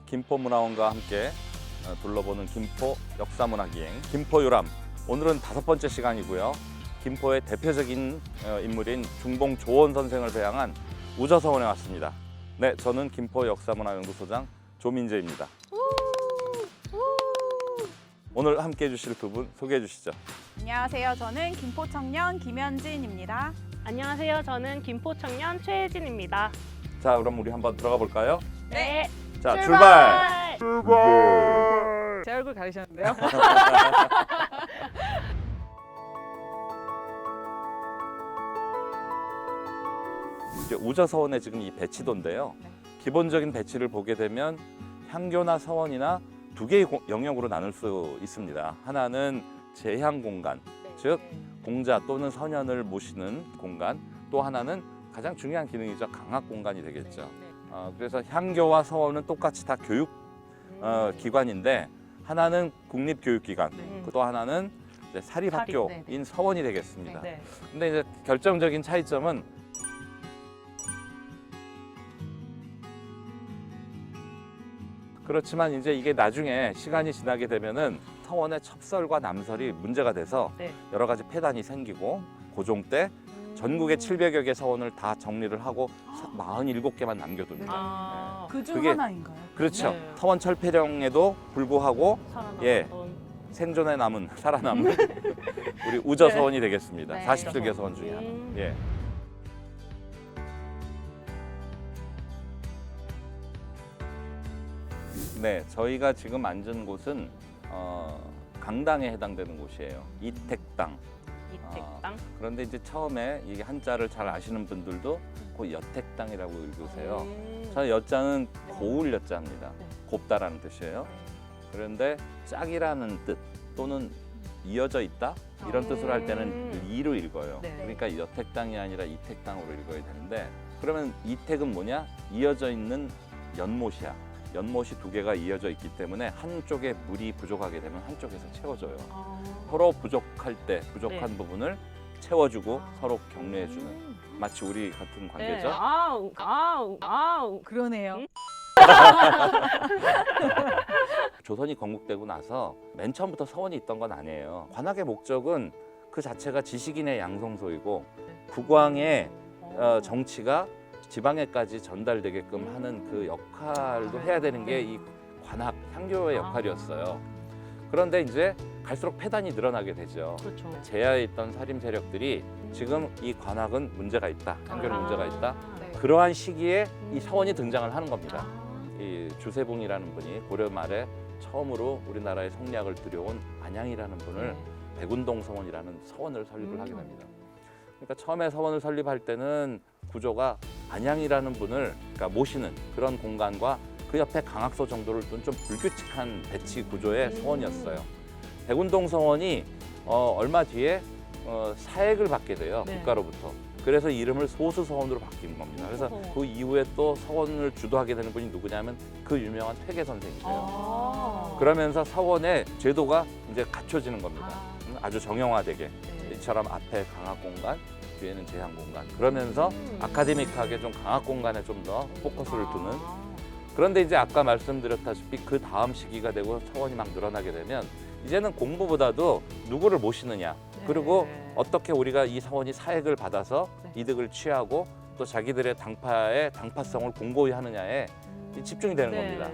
김포문화원과 함께 둘러보는 김포 역사문화기행 김포유람. 오늘은 5번째 시간이고요. 김포의 대표적인 인물인 중봉 조원 선생을 배양한 우저서원에 왔습니다. 네, 저는 김포 역사문화연구소장 조민재입니다. 오늘 함께해 주실 두 분 소개해 주시죠. 안녕하세요. 저는 김포청년 김현진입니다. 안녕하세요. 저는 김포청년 최혜진입니다. 자, 그럼 우리 한번 들어가 볼까요? 네. 자, 출발! 제 얼굴 가리셨는데요? 이제 우저서원의 지금 이 배치도인데요. 기본적인 배치를 보게 되면 향교나 서원이나 두 개의 영역으로 나눌 수 있습니다. 하나는 제향 공간, 즉 공자 또는 선현을 모시는 공간, 또 하나는 가장 중요한 기능이죠. 강학 공간이 되겠죠. 그래서 향교와 서원은 똑같이 다 교육 기관인데 하나는 국립교육기관, 또 하나는 이제 사립학교인 서원이 되겠습니다. 근데 이제 결정적인 차이점은 그렇지만 이제 이게 나중에 시간이 지나게 되면은 서원의 첩설과 남설이 문제가 돼서 여러 가지 폐단이 생기고 고종 때 전국의 700여 개 서원을 다 정리를 하고 47개만 남겨둡니다. 그중 그게- 하나인가요? 그렇죠. 네. 서원 철폐령에도 불구하고 예. 생존에 남은 살아남은 우리 우저서원이 되겠습니다. 네. 47개 서원 중에 하나. 예. 네, 저희가 지금 앉은 곳은 강당에 해당되는 곳이에요. 이택당. 이택당. 그런데 이제 처음에 이게 한자를 잘 아시는 분들도 그 여택당이라고 읽으세요. 저 여자는 고울 여자입니다. 곱다라는 뜻이에요. 그런데 짝이라는 뜻 또는 이어져 있다 이런 뜻으로 할 때는 이로 읽어요. 그러니까 여택당이 아니라 이택당으로 읽어야 되는데 그러면 이택은 뭐냐? 이어져 있는 연못이야. 연못이 두 개가 이어져 있기 때문에 한쪽에 물이 부족하게 되면 한쪽에서 채워져요. 서로 부족할 때 부족한 부분을 채워주고 서로 격려해주는 마치 우리 같은 관계죠. 그러네요. 조선이 건국되고 나서 맨 처음부터 서원이 있던 건 아니에요. 관악의 목적은 그 자체가 지식인의 양성소이고 국왕의 정치가 지방에까지 전달되게끔 하는 그 역할도 해야 되는 게 이 관악, 향교의 역할이었어요. 그런데 이제 갈수록 폐단이 늘어나게 되죠. 그렇죠. 제야에 있던 살림 세력들이 지금 이 관악은 문제가 있다, 향교는 문제가 있다. 네. 그러한 시기에 이 서원이 등장을 하는 겁니다. 이 주세붕이라는 분이 고려 말에 처음으로 우리나라에 성리학을 들여온 안양이라는 분을 백운동 서원이라는 서원을 설립을 하게 됩니다. 그러니까 처음에 서원을 설립할 때는 구조가 안양이라는 분을 그러니까 모시는 그런 공간과 그 옆에 강학소 정도를 둔 좀 불규칙한 배치 구조의 서원이었어요. 백운동 서원이 얼마 뒤에 사액을 받게 돼요. 국가로부터. 그래서 이름을 소수서원으로 바뀐 겁니다. 그래서 그 이후에 또 서원을 주도하게 되는 분이 누구냐면 그 유명한 퇴계 선생이세요. 그러면서 서원의 제도가 이제 갖춰지는 겁니다. 아주 정형화되게. 이처럼 앞에 강학 공간, 뒤에는 제향 공간. 그러면서 아카데믹하게 좀 강학 공간에 좀 더 포커스를 두는. 그런데 이제 아까 말씀드렸다시피 그 다음 시기가 되고 서원이 막 늘어나게 되면 이제는 공부보다도 누구를 모시느냐. 그리고 어떻게 우리가 이 서원이 사액을 받아서 이득을 취하고 또 자기들의 당파의 당파성을 공고히 하느냐에 집중이 되는 겁니다.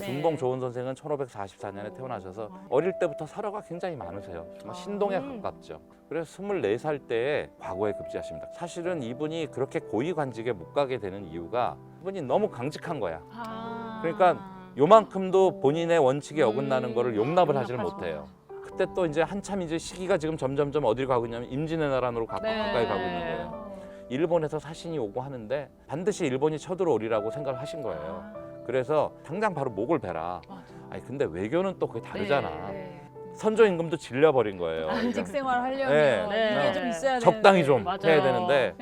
중봉 조원 선생은 1544년에 태어나셔서 어릴 때부터 설화가 굉장히 많으세요. 정말 신동에 가깝죠. 그래서 24살 때에 과거에 급제하십니다. 사실은 이분이 그렇게 고위관직에 못 가게 되는 이유가 이분이 너무 강직한 거야. 그러니까 요만큼도 본인의 원칙에 어긋나는 거를 용납을 하지를 못해요. 그때 또 이제 한참 이제 시기가 지금 점점점 어디로 가고 있냐면 임진의 나라로 가까이 가고 있는 거예요. 일본에서 사신이 오고 하는데 반드시 일본이 쳐들어오리라고 생각을 하신 거예요. 그래서 당장 바로 목을 베라. 아니 근데 외교는 또 그게 다르잖아. 선조 임금도 질려버린 거예요. 공직 생활 하려면 네. 이게 좀 있어야 되는데 적당히 좀 맞아요. 해야 되는데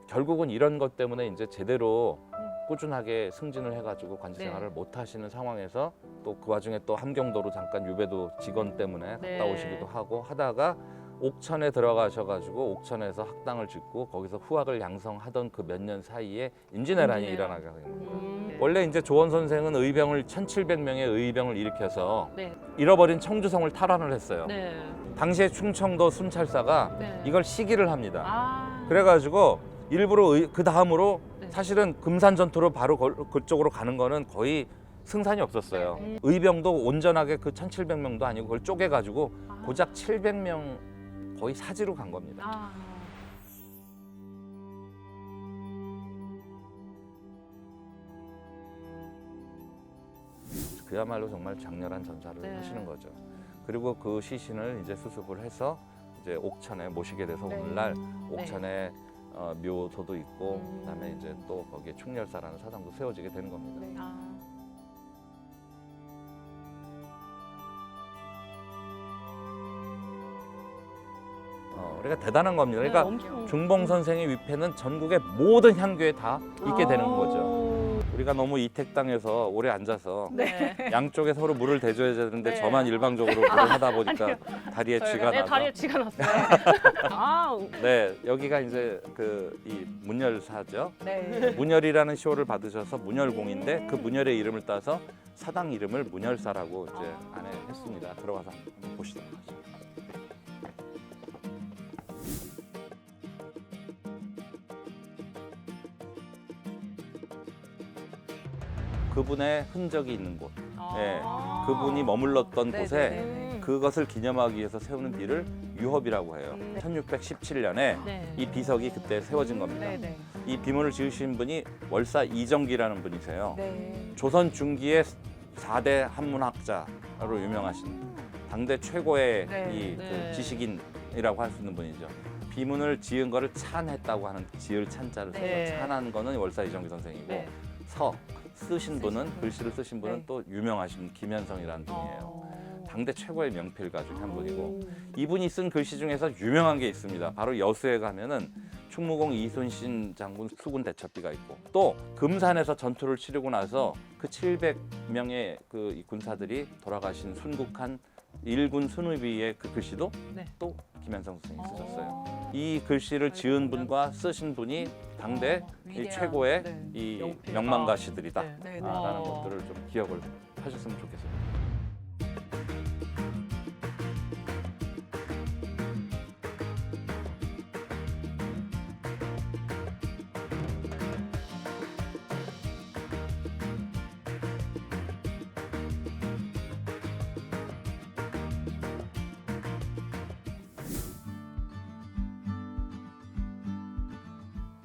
결국은 이런 것 때문에 이제 제대로 꾸준하게 승진을 해가지고 관직 네. 생활을 못 하시는 상황에서 또 그 와중에 또 함경도로 잠깐 유배도 직원 때문에 네. 갔다 오시기도 하고 하다가 옥천에 들어가셔가지고 옥천에서 학당을 짓고 거기서 후학을 양성하던 그 몇 년 사이에 임진왜란이 임진왜란. 일어나게 됩니다. 음. 원래 이제 조원 선생은 의병을 1,700명의 의병을 일으켜서 네. 잃어버린 청주성을 탈환을 했어요. 네. 당시에 충청도 순찰사가 네. 이걸 시기를 합니다. 아. 그래가지고 일부러 그 다음으로 네. 사실은 금산 전투로 바로 그쪽으로 가는 거는 거의 승산이 없었어요. 의병도 온전하게 그 1,700명도 아니고 그걸 쪼개가지고 아. 고작 700명 거의 사지로 간 겁니다. 아. 그야말로 정말 장렬한 전사를 네. 하시는 거죠. 그리고 그 시신을 이제 수습을 해서 이제 옥천에 모시게 돼서 네. 오늘날 네. 옥천에 묘소도 있고 음. 그다음에 이제 또 거기에 충렬사라는 사당도 세워지게 되는 겁니다. 네. 아. 그러니까 대단한 겁니다. 네, 그러니까 엄청. 중봉 선생의 위패는 전국의 모든 향교에 다 있게 되는 아. 거죠. 우리가 너무 이택 땅에서 오래 앉아서 네. 양쪽에 서로 물을 대줘야 되는데 네. 저만 일방적으로 물을 하다 보니까 다리에 쥐가 네, 나서 다리에 쥐가 났어요. 아. 네, 여기가 이제 그 이 문열사죠. 네. 문열이라는 시호를 받으셔서 문열공인데 그 문열의 이름을 따서 사당 이름을 문열사라고 이제 안에 했습니다. 들어가서 한번 보시도록 하죠. 그분의 흔적이 있는 곳, 네, 그분이 머물렀던 네, 곳에 네, 네. 그것을 기념하기 위해서 세우는 비를 유허비라고 해요. 음. 1617년에 네. 이 비석이 그때 세워진 겁니다. 네, 네. 이 비문을 지으신 분이 월사 이정기라는 분이세요. 네. 조선 중기의 4대 한문학자로 유명하신 당대 최고의 네. 이 네. 그 지식인이라고 할 수 있는 분이죠. 비문을 지은 거를 찬했다고 하는 지을 찬자를 써서 네. 찬한 거는 월사 이정기 선생이고 네. 서 쓰신 분은 글씨를 쓰신 분은 네. 또 유명하신 김현성이라는 분이에요. 어. 당대 최고의 명필가 중에 한 분이고 음. 이분이 쓴 글씨 중에서 유명한 게 있습니다. 바로 여수에 가면은 충무공 이순신 장군 수군 대첩비가 있고 또 금산에서 전투를 치르고 나서 그 700명의 그 이 군사들이 돌아가신 순국한 일군 순의비의 그 글씨도 네. 또 김현성 선생님이 쓰셨어요. 어. 이 글씨를 지은 분과 쓰신 분이 당대 이 위대한, 최고의 네. 이 명필가. 명망가시들이다. 네. 네, 네. 라는 어. 것들을 좀 기억을 하셨으면 좋겠습니다.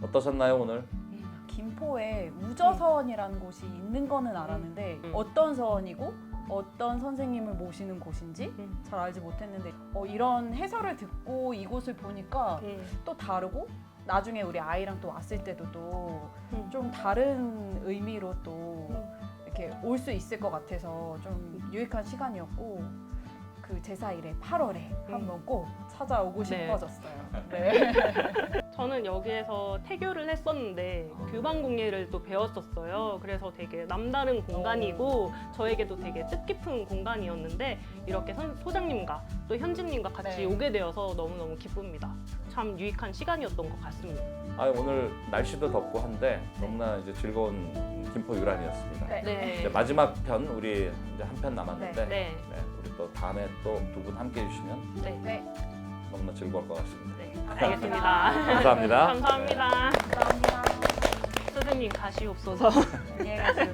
어떠셨나요 오늘? 김포에 우저서원이라는 곳이 있는 거는 알았는데 어떤 서원이고 어떤 선생님을 모시는 곳인지 음. 잘 알지 못했는데 이런 해설을 듣고 이곳을 보니까 또 다르고 나중에 우리 아이랑 또 왔을 때도 또 좀 다른 의미로 또 이렇게 올 수 있을 것 같아서 좀 유익한 시간이었고 그 제사일에 8월에 한번 꼭 찾아오고 네. 싶어졌어요. 네. 저는 여기에서 태교를 했었는데 교방공예를 또 배웠었어요. 그래서 되게 남다른 공간이고 저에게도 되게 뜻깊은 공간이었는데 이렇게 소장님과 또 현진님과 같이 네. 오게 되어서 너무너무 기쁩니다. 참 유익한 시간이었던 것 같습니다. 아 오늘 날씨도 덥고 한데 너무나 이제 즐거운 김포 유람이었습니다. 네. 네. 이제 마지막 편 우리 이제 한 편 남았는데 네. 네, 우리 또 다음에 또 두 분 함께 해주시면 네. 네. 너무나 즐거울 것 같습니다. 네. 알겠습니다. 감사합니다. 감사합니다. 감사합니다. 선생님 가시옵소서. 안녕히 가세요.